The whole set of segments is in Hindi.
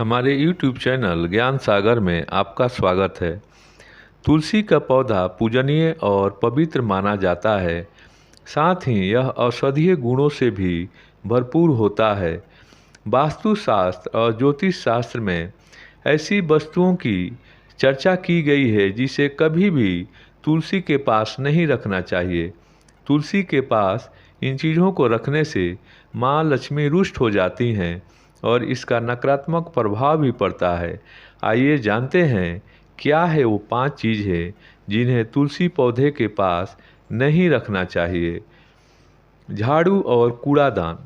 हमारे YouTube चैनल ज्ञान सागर में आपका स्वागत है। तुलसी का पौधा पूजनीय और पवित्र माना जाता है। साथ ही यह औषधीय गुणों से भी भरपूर होता है। वास्तुशास्त्र और ज्योतिष शास्त्र में ऐसी वस्तुओं की चर्चा की गई है जिसे कभी भी तुलसी के पास नहीं रखना चाहिए। तुलसी के पास इन चीज़ों को रखने से माँ लक्ष्मी रुष्ट हो जाती हैं और इसका नकारात्मक प्रभाव भी पड़ता है। आइए जानते हैं क्या है वो 5 चीज़ें जिन्हें तुलसी पौधे के पास नहीं रखना चाहिए। झाड़ू और कूड़ादान।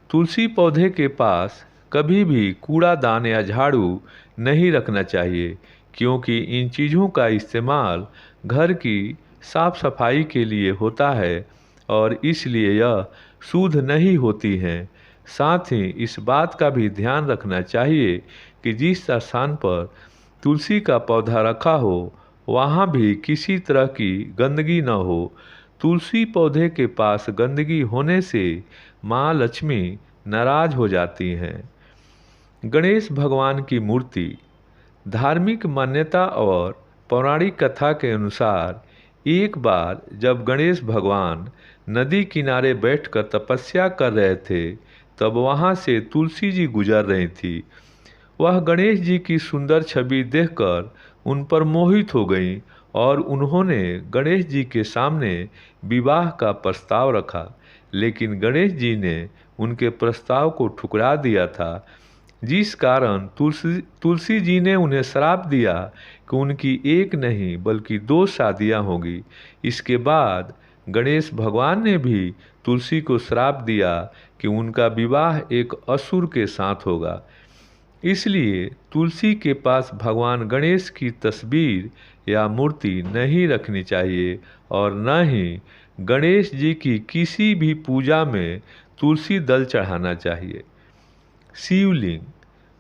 तुलसी पौधे के पास कभी भी कूड़ादान या झाड़ू नहीं रखना चाहिए, क्योंकि इन चीज़ों का इस्तेमाल घर की साफ सफाई के लिए होता है और इसलिए यह शुद्ध नहीं होती हैं। साथ ही इस बात का भी ध्यान रखना चाहिए कि जिस स्थान पर तुलसी का पौधा रखा हो वहाँ भी किसी तरह की गंदगी न हो। तुलसी पौधे के पास गंदगी होने से माँ लक्ष्मी नाराज हो जाती हैं। गणेश भगवान की मूर्ति। धार्मिक मान्यता और पौराणिक कथा के अनुसार एक बार जब गणेश भगवान नदी किनारे बैठकर तपस्या कर रहे थे, तब वहाँ से तुलसी जी गुजर रही थी। वह गणेश जी की सुंदर छवि देखकर उन पर मोहित हो गईं और उन्होंने गणेश जी के सामने विवाह का प्रस्ताव रखा, लेकिन गणेश जी ने उनके प्रस्ताव को ठुकरा दिया था, जिस कारण तुलसी जी ने उन्हें श्राप दिया कि उनकी एक नहीं बल्कि 2 शादियां होगी। इसके बाद गणेश भगवान ने भी तुलसी को श्राप दिया कि उनका विवाह एक असुर के साथ होगा। इसलिए तुलसी के पास भगवान गणेश की तस्वीर या मूर्ति नहीं रखनी चाहिए और न ही गणेश जी की किसी भी पूजा में तुलसी दल चढ़ाना चाहिए। शिवलिंग।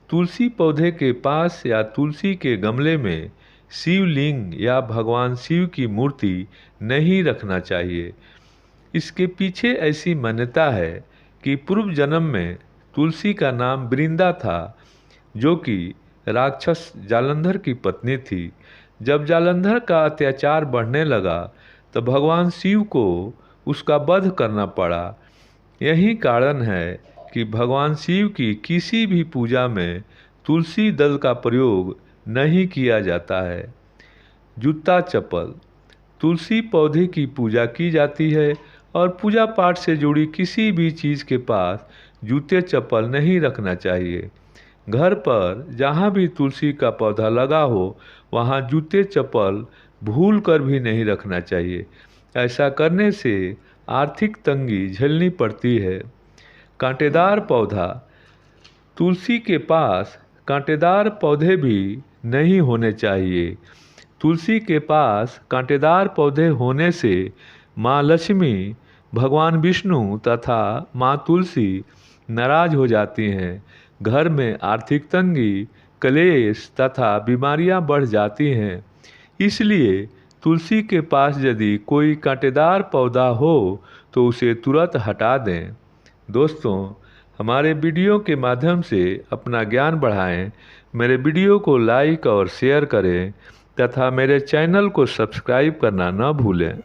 तुलसी पौधे के पास या तुलसी के गमले में शिवलिंग या भगवान शिव की मूर्ति नहीं रखना चाहिए। इसके पीछे ऐसी मान्यता है कि पूर्व जन्म में तुलसी का नाम वृंदा था, जो कि राक्षस जालंधर की पत्नी थी। जब जालंधर का अत्याचार बढ़ने लगा तो भगवान शिव को उसका वध करना पड़ा। यही कारण है कि भगवान शिव की किसी भी पूजा में तुलसी दल का प्रयोग नहीं किया जाता है। जूता चप्पल। तुलसी पौधे की पूजा की जाती है और पूजा पाठ से जुड़ी किसी भी चीज़ के पास जूते चप्पल नहीं रखना चाहिए। घर पर जहाँ भी तुलसी का पौधा लगा हो वहाँ जूते चप्पल भूल कर भी नहीं रखना चाहिए। ऐसा करने से आर्थिक तंगी झेलनी पड़ती है। कांटेदार पौधा। तुलसी के पास कांटेदार पौधे भी नहीं होने चाहिए। तुलसी के पास कांटेदार पौधे होने से माँ लक्ष्मी, भगवान विष्णु तथा माँ तुलसी नाराज हो जाती हैं। घर में आर्थिक तंगी, क्लेश तथा बीमारियां बढ़ जाती हैं। इसलिए तुलसी के पास यदि कोई कांटेदार पौधा हो तो उसे तुरंत हटा दें। दोस्तों, हमारे वीडियो के माध्यम से अपना ज्ञान बढ़ाएं। मेरे वीडियो को लाइक और शेयर करें तथा मेरे चैनल को सब्सक्राइब करना न भूलें।